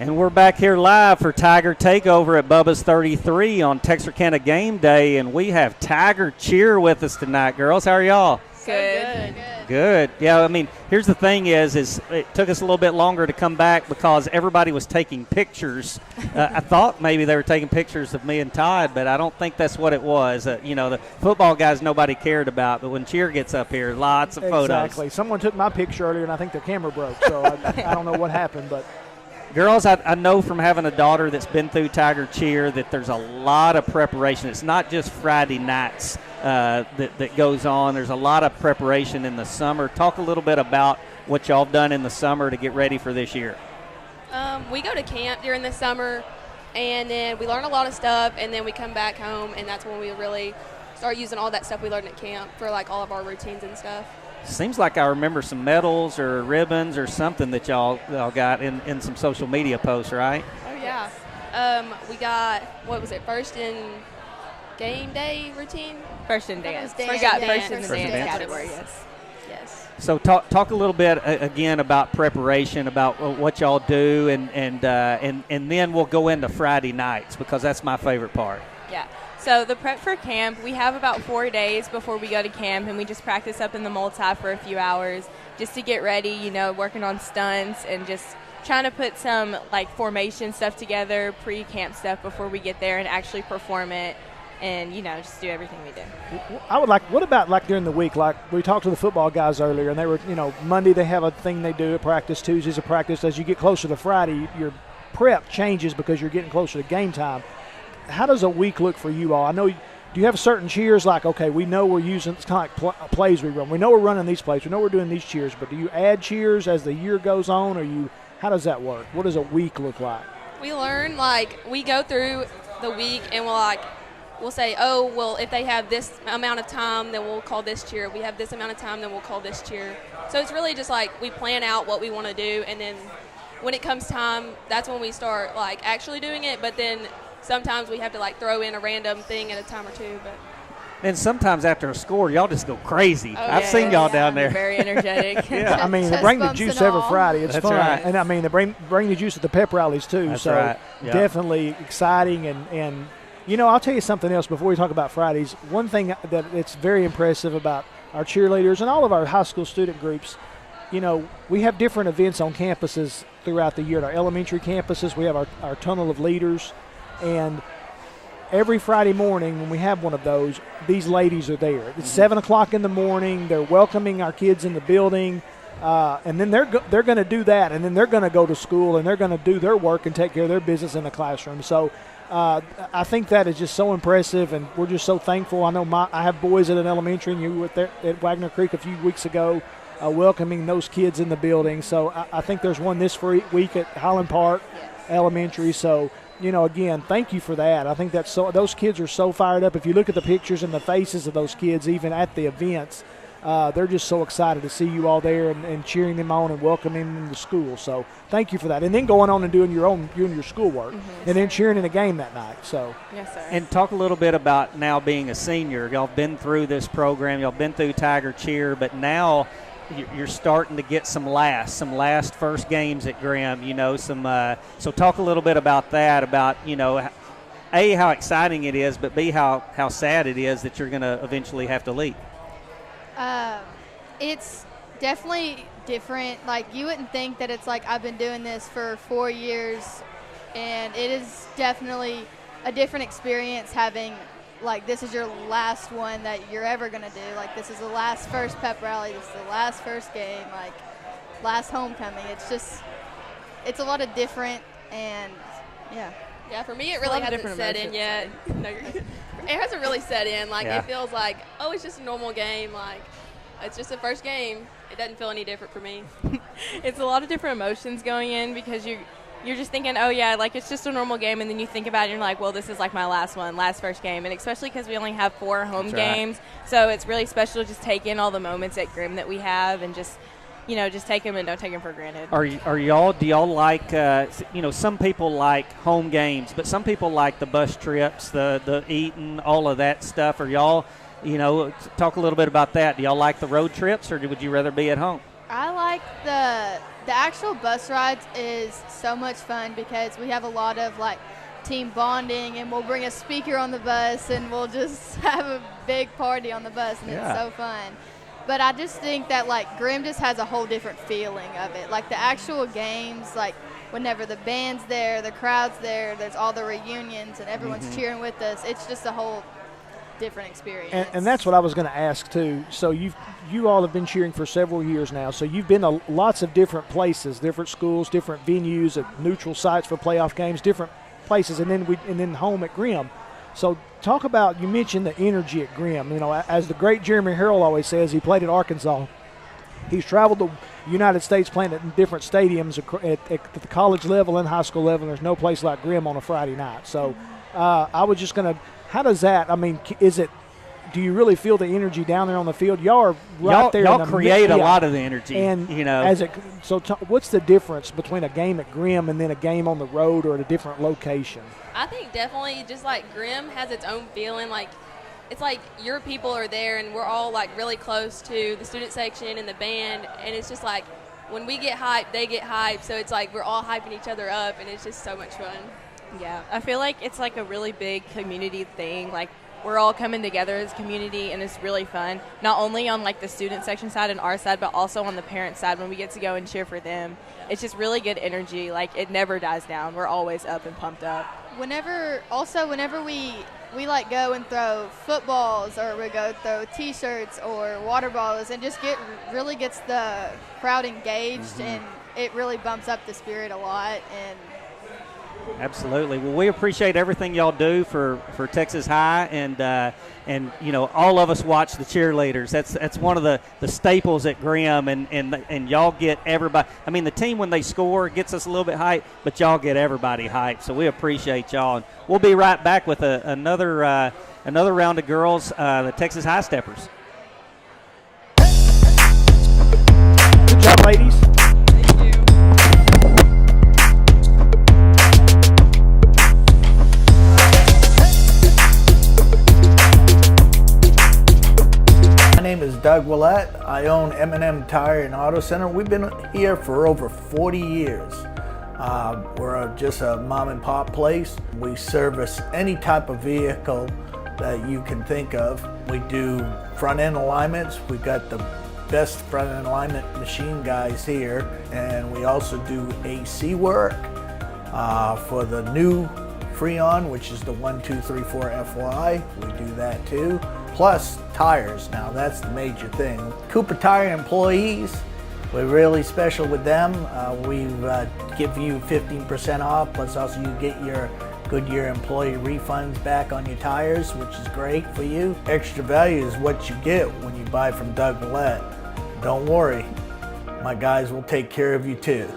And we're back here live for Tiger Takeover at Bubba's 33 on Texarkana Game Day, and we have Tiger Cheer with us tonight, girls. How are y'all? Good. Yeah, I mean, here's the thing is it took us a little bit longer to come back because everybody was taking pictures. I thought maybe they were taking pictures of me and Todd, but I don't think that's what it was. The football guys nobody cared about, but when Cheer gets up here, lots of photos. Exactly. Someone took my picture earlier, and I think the camera broke, so I don't know what happened, but... Girls, I know from having a daughter that's been through Tiger Cheer that there's a lot of preparation. It's not just Friday nights that goes on. There's a lot of preparation in the summer. Talk a little bit about what y'all have done in the summer to get ready for this year. We go to camp during the summer, and then we learn a lot of stuff, and then we come back home, and that's when we really start using all that stuff we learned at camp for, like, all of our routines and stuff. seems like I remember some medals or ribbons or something that y'all got in some social media posts, right? Oh, yeah. We got, what was it, first in game day routine? First in dance. We got first in the dance category, yes. Yes. So talk a little bit again about preparation, about what y'all do, and then we'll go into Friday nights because that's my favorite part. Yeah. So the prep for camp, we have about 4 days before we go to camp, and we just practice up in the multi for a few hours just to get ready, you know, working on stunts and just trying to put some, like, formation stuff together, pre-camp stuff before we get there and actually perform it and, you know, just do everything we do. I would like, what about, like, during the week? Like, we talked to the football guys earlier, and they were, you know, Monday they have a thing they do at practice, Tuesdays a practice. As you get closer to Friday, your prep changes because you're getting closer to game time. How does a week look for you all? I know, do you have certain cheers like, okay, we know we're using, it's kind of like plays we run. We know we're running these plays. We know we're doing these cheers, but do you add cheers as the year goes on, or how does that work? What does a week look like? We learn, like, we go through the week and we'll say, oh, well, if they have this amount of time, then we'll call this cheer. We have this amount of time, then we'll call this cheer. So it's really just like we plan out what we want to do, and then when it comes time, that's when we start, like, actually doing it. But then sometimes we have to, like, throw in a random thing at a time or two. But and sometimes after a score, y'all just go crazy. Oh, I've seen y'all down there. Very energetic. Yeah, I mean, they bring the juice every Friday. It's That's fun. right. And, I mean, they bring the juice at the pep rallies, too. That's so right. Yep. Definitely exciting. And, you know, I'll tell you something else before we talk about Fridays. One thing that it's very impressive about our cheerleaders and all of our high school student groups, you know, we have different events on campuses throughout the year. At our elementary campuses, we have our tunnel of leaders. And every Friday morning when we have one of those, these ladies are there. It's 7 o'clock in the morning. They're welcoming our kids in the building. And then they're going to do that, and then they're going to go to school, and they're going to do their work and take care of their business in the classroom. So I think that is just so impressive, and we're just so thankful. I know I have boys at an elementary, and you were there at Wagner Creek a few weeks ago welcoming those kids in the building. So I think there's one this week at Highland Park Elementary. So, you know, again, thank you for that. I think that's those kids are so fired up. If you look at the pictures and the faces of those kids, even at the events, they're just so excited to see you all there and cheering them on and welcoming them to school. So thank you for that. And then going on and doing your schoolwork and then cheering in a game that night. So yes, sir. And talk a little bit about now being a senior. Y'all been through this program. Y'all been through Tiger Cheer, but now you're starting to get some last first games at Grimm, you know, so talk a little bit about that, about, you know, A, how exciting it is, but B, how sad it is that you're going to eventually have to leave. It's definitely different. Like, you wouldn't think that it's like I've been doing this for 4 years, and it is definitely a different experience having, like, this is your last one that you're ever going to do. Like, this is the last first pep rally. This is the last first game, like, last homecoming. It's a lot of different, and, yeah. Yeah, for me it really hasn't set in yet. No, it hasn't really set in. Like, it feels like, oh, it's just a normal game. Like, it's just the first game. It doesn't feel any different for me. It's a lot of different emotions going in because you're just thinking, oh, yeah, like, it's just a normal game, and then you think about it and you're like, well, this is like my last first game, and especially because we only have 4 home games, so it's really special to just take in all the moments at Grimm that we have and just, you know, just take them and don't take them for granted. Do y'all like, you know, some people like home games, but some people like the bus trips, the eating, all of that stuff. Are y'all, you know, talk a little bit about that. Do y'all like the road trips, or would you rather be at home? I like the actual bus rides is so much fun because we have a lot of, like, team bonding, and we'll bring a speaker on the bus and we'll just have a big party on the bus, and it's so fun. But I just think that, like, Grimm just has a whole different feeling of it. Like, the actual games, like, whenever the band's there, the crowd's there, there's all the reunions and everyone's cheering with us, it's just a whole different experience. And that's what I was going to ask, too. So you all have been cheering for several years now. So you've been to lots of different places, different schools, different venues, at neutral sites for playoff games, different places, and then home at Grimm. So talk about, you mentioned the energy at Grimm. You know, as the great Jeremy Harrell always says, he played at Arkansas. He's traveled the United States playing at different stadiums at the college level and high school level. There's no place like Grimm on a Friday night. So I was just going to, how does that, I mean, is it do you really feel the energy down there on the field? Y'all are right there. Y'all create a lot of the energy. And what's the difference between a game at Grimm and then a game on the road or at a different location? I think definitely just like Grimm has its own feeling. Like it's like your people are there and we're all like really close to the student section and the band, and it's just like when we get hyped, they get hyped. So it's like we're all hyping each other up, and it's just so much fun. Yeah, I feel like it's like a really big community thing. Like we're all coming together as a community, and it's really fun. Not only on like the student section side and our side, but also on the parent side when we get to go and cheer for them. It's just really good energy. Like it never dies down. We're always up and pumped up. Whenever we like go and throw footballs or we go throw T-shirts or water bottles, and just really gets the crowd engaged, and it really bumps up the spirit a lot. And absolutely. Well, we appreciate everything y'all do for Texas High, and you know, all of us watch the cheerleaders. That's one of the staples at Grimm, and y'all get everybody. I mean, the team when they score gets us a little bit hyped, but y'all get everybody hyped. So we appreciate y'all, and we'll be right back with another round of girls, the Texas High Steppers. Good job, ladies. My name is Doug Willett. I own M&M Tire and Auto Center. We've been here for over 40 years. We're just a mom and pop place. We service any type of vehicle that you can think of. We do front end alignments. We've got the best front end alignment machine guys here. And we also do AC work for the new Freon, which is the 1234 FY. We do that too. Plus tires. Now that's the major thing. Cooper Tire employees, we're really special with them. We give you 15% off, plus also you get your Goodyear employee refunds back on your tires, which is great for you. Extra value is what you get when you buy from Doug Willett. Don't worry, my guys will take care of you too.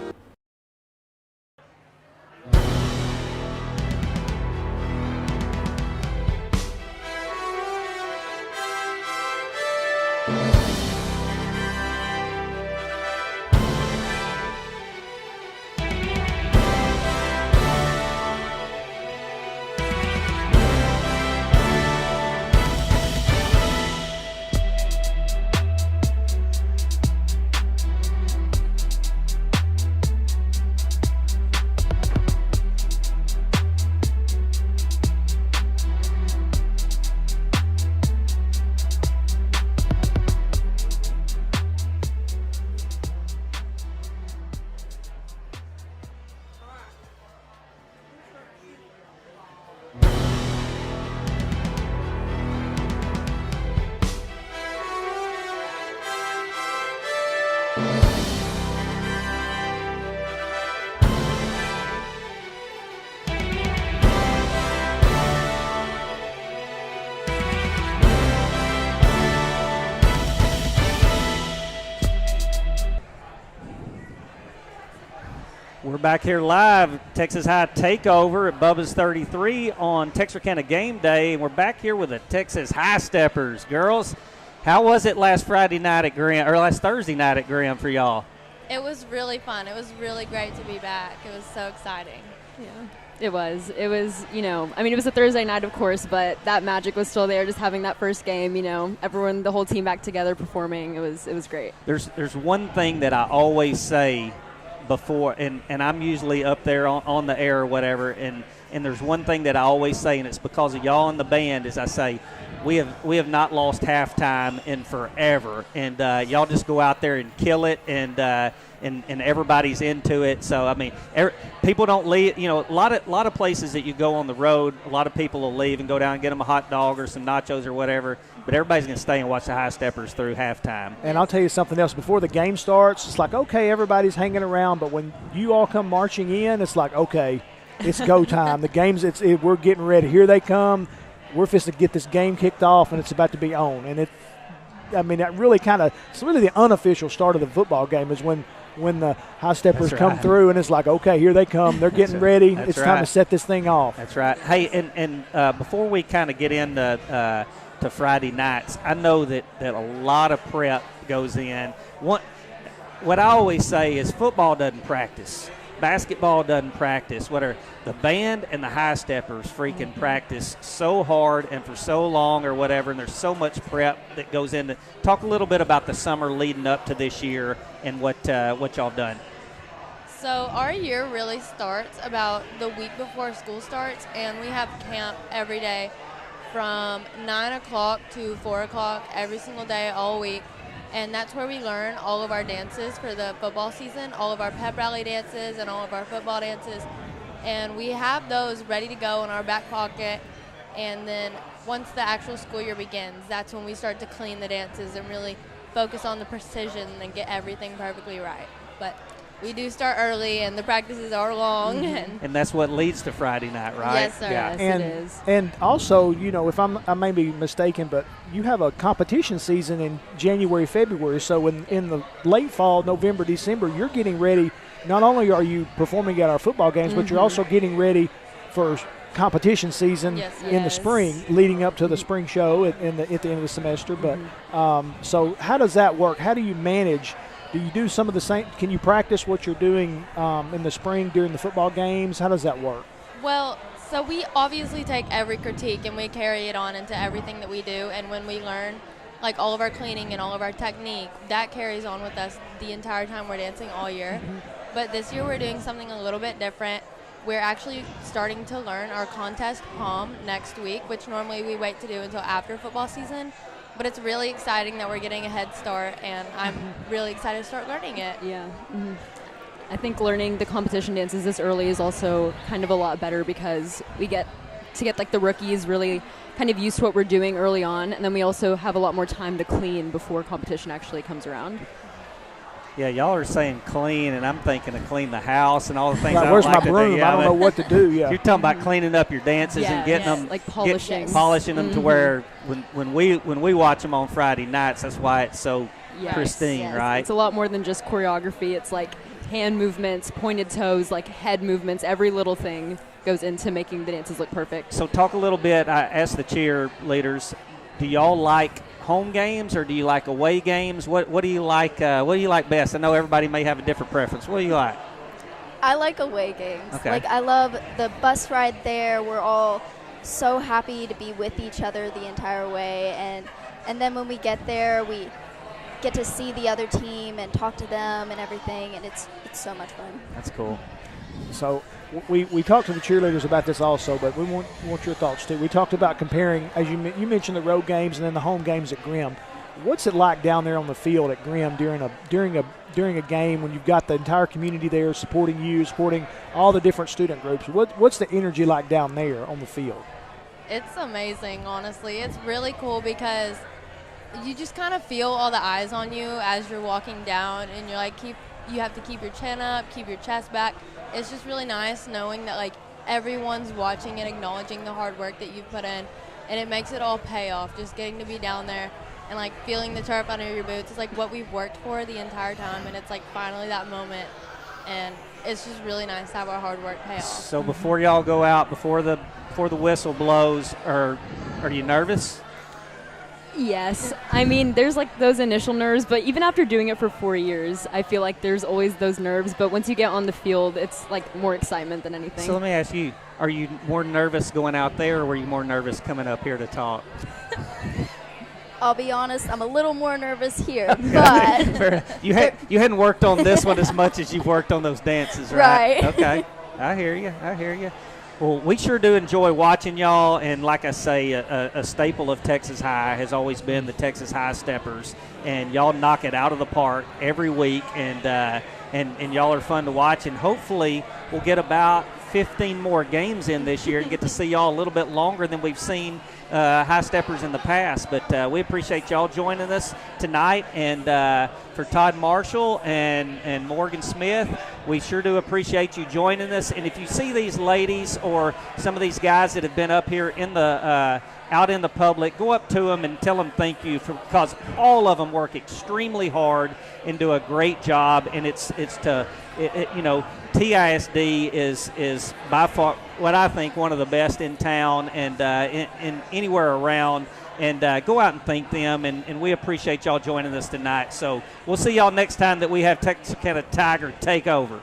We're back here live, Texas High Takeover at Bubba's 33 on Texarkana Gameday, and we're back here with the Texas High Steppers. Girls, how was it last Thursday night at Grimm for y'all? It was really fun. It was really great to be back. It was so exciting. Yeah. It was, you know, I mean, it was a Thursday night, of course, but that magic was still there, just having that first game, you know, everyone, the whole team back together performing. It was great. There's one thing that I always say before, and I'm usually up there on the air or whatever, and there's one thing that I always say, and it's because of y'all in the band, is I say, we have not lost halftime in forever, and y'all just go out there and kill it, and everybody's into it. So I mean, people don't leave. You know, a lot of places that you go on the road, a lot of people will leave and go down and get them a hot dog or some nachos or whatever. But everybody's going to stay and watch the High Steppers through halftime. And I'll tell you something else. Before the game starts, it's like, okay, everybody's hanging around. But when you all come marching in, it's like, okay, it's go time. The game's we're getting ready. Here they come. We're fixing to get this game kicked off, and it's about to be on. And that really it's really the unofficial start of the football game is when the High Steppers come through, and it's like, okay, here they come. They're getting ready. It's time to set this thing off. That's right. Hey, and before we kind of get into to Friday nights. I know that a lot of prep goes in. What I always say is football doesn't practice. Basketball doesn't practice. The band and the high steppers freaking practice so hard and for so long or whatever, and there's so much prep that goes into. Talk a little bit about the summer leading up to this year and what y'all done. So our year really starts about the week before school starts, and we have camp every day from 9 o'clock to 4 o'clock every single day all week. And that's where we learn all of our dances for the football season, all of our pep rally dances and all of our football dances. And we have those ready to go in our back pocket. And then once the actual school year begins, that's when we start to clean the dances and really focus on the precision and get everything perfectly right. But we do start early, and the practices are long. And that's what leads to Friday night, right? Yes, sir. Yeah. Yes, it is. And also, if I may be mistaken, but you have a competition season in January, February. So in the late fall, November, December, you're getting ready. Not only are you performing at our football games, but you're also getting ready for competition season in the spring, leading up to the spring show at the end of the semester. But so how does that work? How do you manage? Do you do some of the same? Can you practice what you're doing in the spring during the football games? How does that work? Well, so we obviously take every critique and we carry it on into everything that we do. And when we learn, like all of our cleaning and all of our technique, that carries on with us the entire time we're dancing all year. But this year we're doing something a little bit different. We're actually starting to learn our contest pom next week, which normally we wait to do until after football season. But it's really exciting that we're getting a head start, and I'm really excited to start learning it. Yeah. I think learning the competition dances this early is also kind of a lot better because we get to get like the rookies really kind of used to what we're doing early on, and then we also have a lot more time to clean before competition actually comes around. Yeah, y'all are saying clean, and I'm thinking of clean the house and all the things. Like, I don't where's like my broom? I don't know what to do. Yeah, you're talking about cleaning up your dances and getting them, like polishing, polishing them to where when we watch them on Friday nights, that's why it's so pristine, right? It's a lot more than just choreography. It's like hand movements, pointed toes, like head movements. Every little thing goes into making the dances look perfect. So talk a little bit. I asked the cheerleaders, do y'all like home games or do you like away games? What do you like? What do you like best? I know everybody may have a different preference. What do you like? I like away games. Okay. Like I love the bus ride there. We're all so happy to be with each other the entire way, and then when we get there, we get to see the other team and talk to them and everything, and it's so much fun. That's cool. So we talked to the cheerleaders about this also, but we want your thoughts too. We talked about comparing, as you mentioned, the road games and then the home games at Grimm. What's it like down there on the field at Grimm during a game when you've got the entire community there supporting you, supporting all the different student groups? What's the energy like down there on the field? It's amazing, honestly. It's really cool because you just kind of feel all the eyes on you as you're walking down, and you're like, you have to keep your chin up, keep your chest back. It's just really nice knowing that like everyone's watching and acknowledging the hard work that you've put in, and it makes it all pay off. Just getting to be down there and like feeling the turf under your boots is like what we've worked for the entire time, and it's like finally that moment, and it's just really nice to have our hard work pay off. So before y'all go out, before the whistle blows, are you nervous? Yes. I mean, there's like those initial nerves, but even after doing it for 4 years, I feel like there's always those nerves. But once you get on the field, it's like more excitement than anything. So let me ask you, are you more nervous going out there, or were you more nervous coming up here to talk? I'll be honest, I'm a little more nervous here, but you hadn't worked on this one as much as you've worked on those dances, right? Right. Okay. I hear you. Well, we sure do enjoy watching y'all, and like I say, a staple of Texas High has always been the Texas High Steppers, and y'all knock it out of the park every week, and y'all are fun to watch, and hopefully we'll get about 15 more games in this year and get to see y'all a little bit longer than we've seen High Steppers in the past. But we appreciate y'all joining us tonight, and for Todd Marshall and Morgan Smith, we sure do appreciate you joining us. And if you see these ladies or some of these guys that have been up here in the out in the public, go up to them and tell them thank you, because all of them work extremely hard and do a great job. And TISD is by far what I think one of the best in town and in anywhere around. and go out and thank them. And we appreciate y'all joining us tonight. So we'll see y'all next time that we have Texarkana Tiger Takeover.